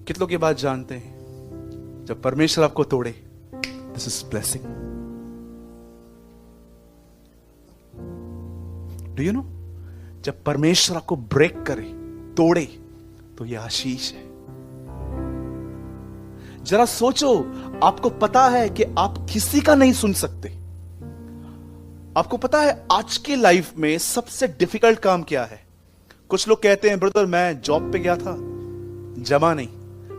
कितनों की बात जानते हैं, जब परमेश्वर आपको तोड़े, this is blessing. Do you know, जब परमेश्वर आपको ब्रेक करे, तोड़े, तो यह आशीष है। जरा सोचो, आपको पता है कि आप किसी का नहीं सुन सकते। आपको पता है आज की लाइफ में सबसे डिफिकल्ट काम क्या है? कुछ लोग कहते हैं, ब्रदर मैं जॉब पे गया था, जमा नहीं,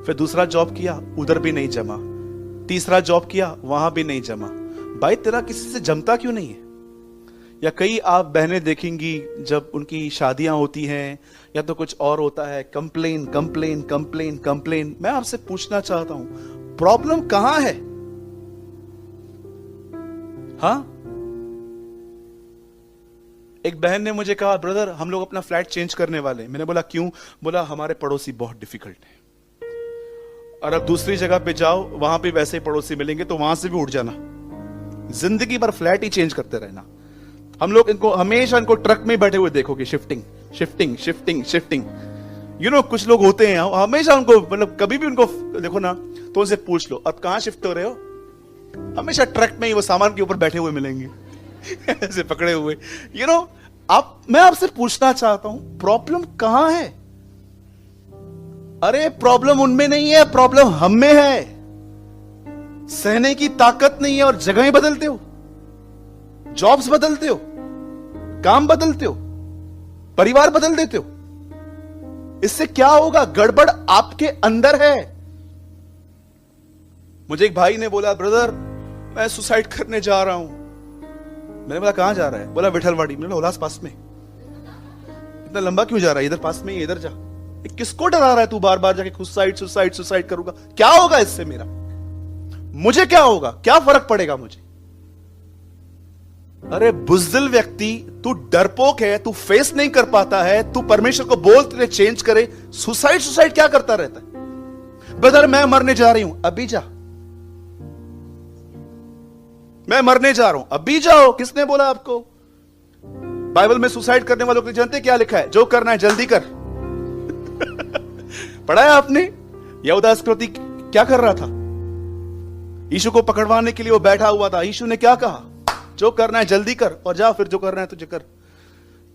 फिर दूसरा जॉब किया, उधर भी नहीं जमा, तीसरा जॉब किया, वहां भी नहीं जमा। भाई तेरा किसी से जमता क्यों नहीं है? या कई आप बहनें देखेंगी, जब उनकी शादियां होती हैं या तो कुछ और होता है, कंप्लेन कंप्लेन कंप्लेन कंप्लेन। मैं आपसे पूछना चाहता हूं, प्रॉब्लम कहां है? हाँ, एक बहन ने मुझे कहा, ब्रदर हम लोग अपना फ्लैट चेंज करने वाले हैं। मैंने बोला क्यों? बोला हमारे पड़ोसी बहुत डिफिकल्ट है, और अब दूसरी जगह पे जाओ, वहां पे वैसे पड़ोसी मिलेंगे तो वहां से भी उठ जाना, जिंदगी भर फ्लैट ही चेंज करते रहना। हम लोग इनको हमेशा इनको ट्रक में बैठे हुए देखोगे, shifting shifting shifting shifting. You know कुछ लोग होते हैं हमेशा उनको, मतलब कभी भी उनको देखो ना तो उनसे पूछ लो अब कहां शिफ्ट हो रहे हो, हमेशा ट्रक में ही वो सामान के ऊपर बैठे हुए मिलेंगे ऐसे पकड़े हुए। यू नो, मैं आपसे पूछना चाहता हूं, प्रॉब्लम कहां है? अरे प्रॉब्लम उनमें नहीं है, प्रॉब्लम हम में है। सहने की ताकत नहीं है और जगहें बदलते हो, जॉब्स बदलते हो, काम बदलते हो, परिवार बदल देते हो। इससे क्या होगा? गड़बड़ आपके अंदर है। मुझे एक भाई ने बोला, ब्रदर मैं सुसाइड करने जा रहा हूं। मैंने बोला कहां जा रहा है? बोला विठलवाड़ी। मैंने बोला उल्लास पास में। इतना लंबा क्यों जा रहा है? इधर पास में ही, इधर जा। किसको डरा रहा है तू बार बार जाके सुसाइड सुसाइड सुसाइड करूंगा? क्या होगा इससे? मेरा मुझे क्या होगा? क्या फर्क पड़ेगा मुझे? अरे बुज़दिल व्यक्ति, तू डरपोक है, तू फेस नहीं कर पाता है, तू परमेश्वर को बोल तेरे चेंज करे, सुसाइड सुसाइड क्या करता रहता है? ब्रदर मैं मरने जा रही हूं, अभी जा। मैं मरने जा रहा हूं, अभी जाओ। किसने बोला आपको? बाइबल में सुसाइड करने वालों के जानते क्या लिखा है? जो करना है जल्दी कर पढ़ा है आपने? यहूदा इस्करियोती क्या कर रहा था? यीशु को पकड़वाने के लिए वो बैठा हुआ था। यीशु ने क्या कहा? जो करना है जल्दी कर और जा, फिर जो करना है तुझे कर।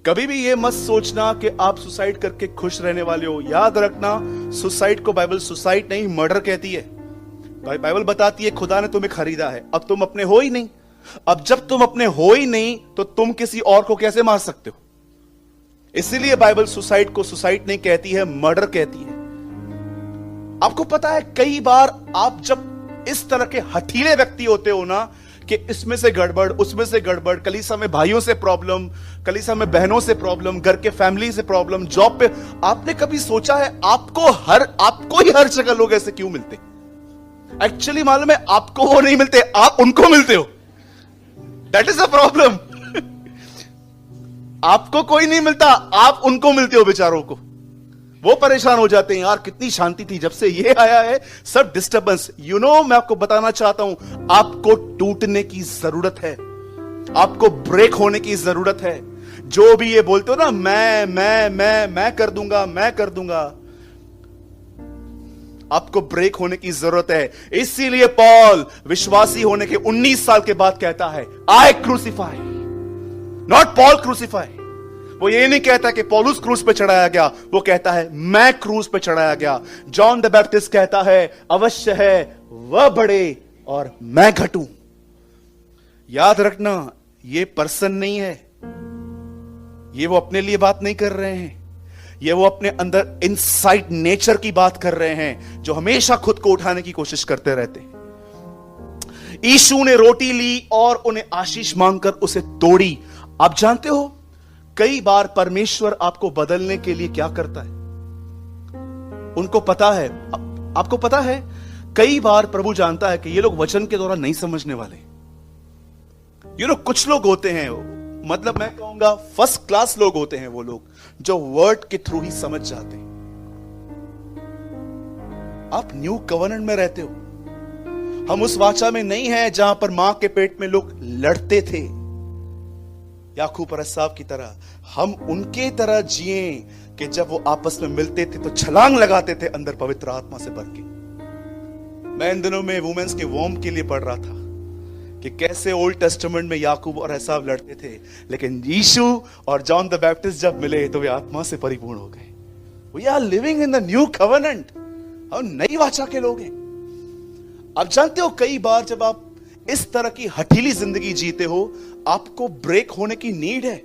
कभी भी ये मत सोचना कि आप सुसाइड करके खुश रहने वाले हो। याद रखना, सुसाइड को बाइबल सुसाइड नहीं मर्डर कहती है। बाइबल बताती है खुदा ने तुम्हें खरीदा है, अब तुम अपने हो ही नहीं। अब जब तुम अपने हो ही नहीं तो तुम किसी और को कैसे मार सकते हो? इसीलिए बाइबल सुसाइड को सुसाइड नहीं कहती है, मर्डर कहती है। आपको पता है कई बार आप जब इस तरह के हठीले व्यक्ति होते हो ना, कि इसमें से गड़बड़, उसमें से गड़बड़, कलीसिया में भाइयों से प्रॉब्लम, कलीसिया में बहनों से प्रॉब्लम, घर के फैमिली से प्रॉब्लम, जॉब पे, आपने कभी सोचा है आपको ही हर जगह लोग ऐसे क्यों मिलते? एक्चुअली मालूम है, आपको वो नहीं मिलते, आप उनको मिलते हो। दैट इज अ प्रॉब्लम आपको कोई नहीं मिलता, आप उनको मिलते हो बेचारों को। वो परेशान हो जाते हैं, यार कितनी शांति थी, जब से ये आया है सब डिस्टर्बेंस। यू नो, मैं आपको बताना चाहता हूं, आपको टूटने की जरूरत है, आपको ब्रेक होने की जरूरत है। जो भी ये बोलते हो ना, मैं कर दूंगा, मैं कर दूंगा, आपको ब्रेक होने की जरूरत है। इसीलिए पॉल विश्वासी होने के 19 साल के बाद कहता है, आई क्रूसीफाई, नॉट पॉल क्रूसीफाई। वो ये नहीं कहता कि पौलुस क्रूस पे चढ़ाया गया, वो कहता है मैं क्रूस पे चढ़ाया गया। जॉन द बैप्टिस्ट कहता है अवश्य है वह बढ़े और मैं घटूं। याद रखना, ये पर्सन नहीं है, ये वो अपने लिए बात नहीं कर रहे हैं, ये वो अपने अंदर इनसाइड नेचर की बात कर रहे हैं, जो हमेशा खुद को उठाने की कोशिश करते रहते हैं। यीशु ने रोटी ली और उन्हें आशीष मांगकर उसे तोड़ी। आप जानते हो कई बार परमेश्वर आपको बदलने के लिए क्या करता है, उनको पता है। आपको पता है कई बार प्रभु जानता है कि ये लोग वचन के द्वारा नहीं समझने वाले। यू नो, कुछ लोग होते हैं, मतलब मैं कहूंगा फर्स्ट क्लास लोग होते हैं, वो लोग जो वर्ड के थ्रू ही समझ जाते हैं। आप न्यू कवर्नेंट में रहते हो, हम उस वाचा में नहीं है जहां पर मां के पेट में लोग लड़ते थे। याकूब और एसाव की तरह हम उनके तरह जिए कि जब वो आपस में मिलते थे तो छलांग लगाते थे अंदर पवित्र आत्मा से भर के। मैं इन दिनों में वुमेन्स के वॉर्म के लिए पढ़ रहा था कि कैसे ओल्ड टेस्टामेंट में याकूब और एसाव लड़ते थे, लेकिन यीशु और जॉन द बैप्टिस्ट जब मिले तो वे आत्मा से परिपूर्ण हो गए। We are living in the new covenant, हम नई वाचा के लोग हैं। आप जानते हो कई बार जब आप इस तरह की हठीली जिंदगी जीते हो, आपको ब्रेक होने की नीड है।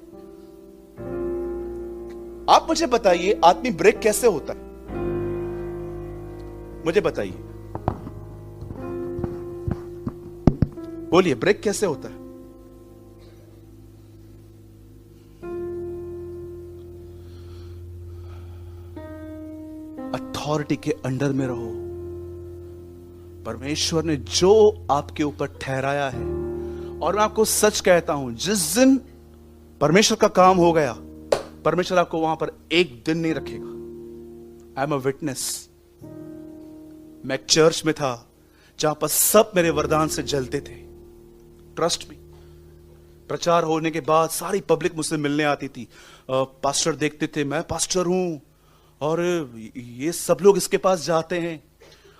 आप मुझे बताइए आदमी ब्रेक कैसे होता है? मुझे बताइए, बोलिए ब्रेक कैसे होता है? अथॉरिटी के अंडर में रहो। परमेश्वर ने जो आपके ऊपर ठहराया है, और मैं आपको सच कहता हूं, जिस दिन परमेश्वर का काम हो गया, परमेश्वर आपको वहां पर एक दिन नहीं रखेगा। I am a witness. मैं एक चर्च में था जहां पर सब मेरे वरदान से जलते थे। ट्रस्ट मी, प्रचार होने के बाद सारी पब्लिक मुझसे मिलने आती थी। पास्टर देखते थे, मैं पास्टर हूं और ये सब लोग इसके पास जाते हैं,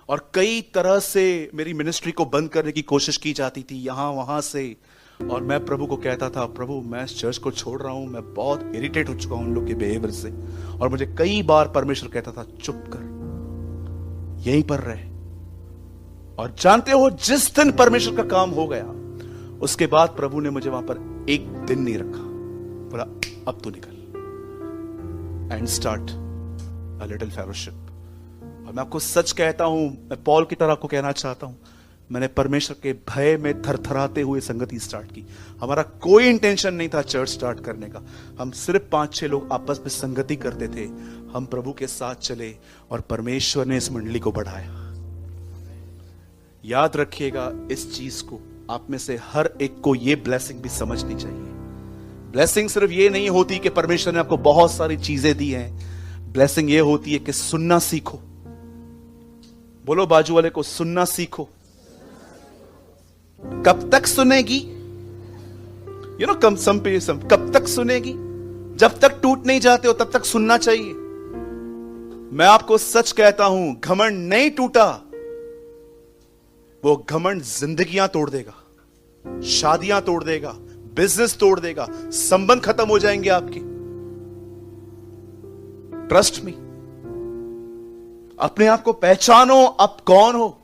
और कई तरह से मेरी मिनिस्ट्री को बंद करने की कोशिश की जाती थी यहां वहां से। और मैं प्रभु को कहता था, प्रभु मैं इस चर्च को छोड़ रहा हूं, मैं बहुत इरिटेट हो चुका हूं उन लोग के बिहेवियर से। और मुझे कई बार परमेश्वर कहता था, चुप कर, यहीं पर रहे। और जानते हो, जिस दिन परमेश्वर का काम हो गया, उसके बाद प्रभु ने मुझे वहां पर एक दिन नहीं रखा। बोला अब तू निकल and start a little fellowship. और मैं आपको सच कहता हूं, मैं पॉल की तरह आपको कहना चाहता हूं, मैंने परमेश्वर के भय में थरथराते हुए संगति स्टार्ट की। हमारा कोई इंटेंशन नहीं था चर्च स्टार्ट करने का। हम सिर्फ 5-6 लोग आपस में संगति करते थे। हम प्रभु के साथ चले और परमेश्वर ने इस मंडली को बढ़ाया। याद रखिएगा इस चीज को, आप में से हर एक को ये ब्लेसिंग भी समझनी चाहिए। ब्लेसिंग सिर्फ ये नहीं होती कि परमेश्वर ने आपको बहुत सारी चीजें दी हैं। ब्लेसिंग ये होती है कि सुनना सीखो। बोलो बाजू वाले को, सुनना सीखो। कब तक सुनेगी? यू नो कब तक सुनेगी? जब तक टूट नहीं जाते हो तब तक सुनना चाहिए। मैं आपको सच कहता हूं, घमंड नहीं टूटा, वो घमंड जिंदगियां तोड़ देगा, शादियां तोड़ देगा, बिजनेस तोड़ देगा, संबंध खत्म हो जाएंगे आपके। Trust me. अपने आप को पहचानो, आप कौन हो।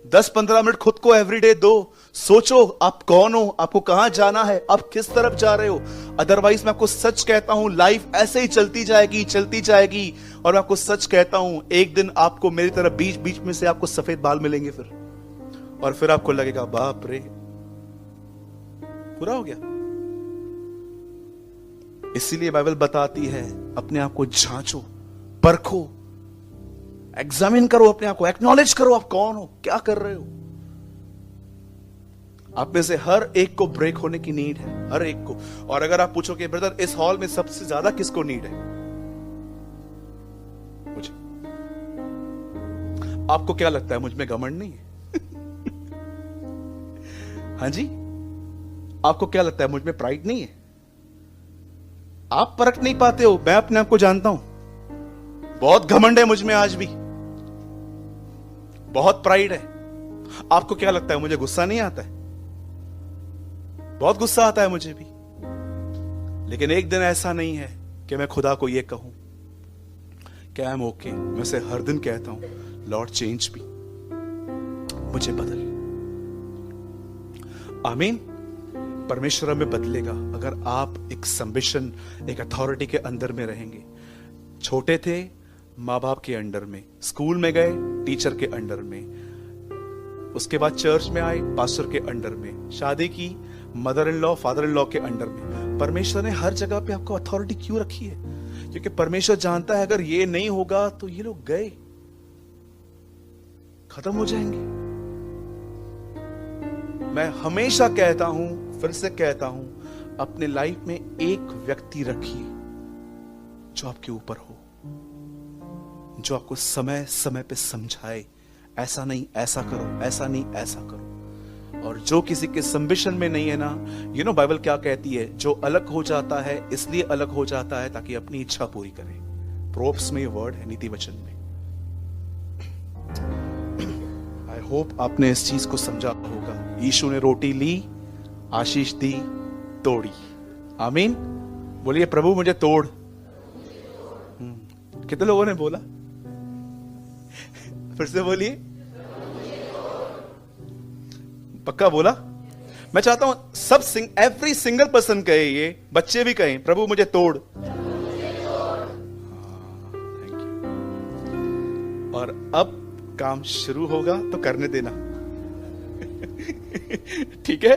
10-15 मिनट खुद को एवरीडे दो, सोचो आप कौन हो, आपको कहां जाना है, आप किस तरफ जा रहे हो। अदरवाइज मैं आपको सच कहता हूं, लाइफ ऐसे ही चलती जाएगी। और मैं आपको सच कहता हूं, एक दिन आपको मेरी तरह बीच बीच में से आपको सफेद बाल मिलेंगे और फिर आपको लगेगा बाप रे, पूरा हो गया। इसीलिए बाइबल बताती है, अपने आप को जांचो, परखो, एग्जामिन करो अपने आप को, एक्नॉलेज करो आप कौन हो, क्या कर रहे हो। आप में से हर एक को ब्रेक होने की नीड है, हर एक को। और अगर आप पूछोगे ब्रदर इस हॉल में सबसे ज्यादा किसको नीड है, मुझे। आपको क्या लगता है मुझ में घमंड नहीं है? हाँ जी, आपको क्या लगता है मुझ में प्राइड नहीं है? आप परख नहीं पाते हो, मैं अपने आप को जानता हूं। बहुत घमंड है मुझ में आज भी, बहुत प्राइड है। आपको क्या लगता है मुझे गुस्सा नहीं आता है? बहुत गुस्सा आता है मुझे भी। लेकिन एक दिन ऐसा नहीं है कि मैं खुदा को यह कहूं कि आई एम ओके। मैं उसे हर दिन कहता हूं, लॉर्ड चेंज मी, मुझे बदल। आमीन। परमेश्वर हमें बदलेगा अगर आप एक संबिशन, एक अथॉरिटी के अंदर में रहेंगे। छोटे थे माँ बाप के अंडर में, स्कूल में गए टीचर के अंडर में, उसके बाद चर्च में आए पास्टर के अंडर में, शादी की mother in law father in law के अंडर में। परमेश्वर ने हर जगह पे आपको अथॉरिटी क्यों रखी है? क्योंकि परमेश्वर जानता है अगर ये नहीं होगा तो ये लोग गए, खत्म हो जाएंगे। मैं हमेशा कहता हूं, फिर से कहता हूं, अपने लाइफ में एक व्यक्ति रखिए जो आपके ऊपर हो, जो आपको समय समय पे समझाए, ऐसा नहीं ऐसा करो, ऐसा नहीं ऐसा करो। और और जो किसी के संबिशन में नहीं है ना, बाइबल क्या कहती है, जो अलग हो जाता है इसलिए अलग हो जाता है ताकि अपनी इच्छा पूरी करे। प्रोव्स में ये वर्ड है, नीति वचन में। आई होप आपने इस चीज को समझा होगा। यीशु ने रोटी ली, आशीष दी, तोड़ी। आमीन। बोलिए प्रभु मुझे तोड़। कितने लोगों ने बोला? फिर से बोलिए, पक्का बोला? मैं चाहता हूं सब एवरी सिंगल पर्सन कहे, ये बच्चे भी कहें, प्रभु मुझे तोड़। Thank you. और अब काम शुरू होगा तो करने देना। ठीक है।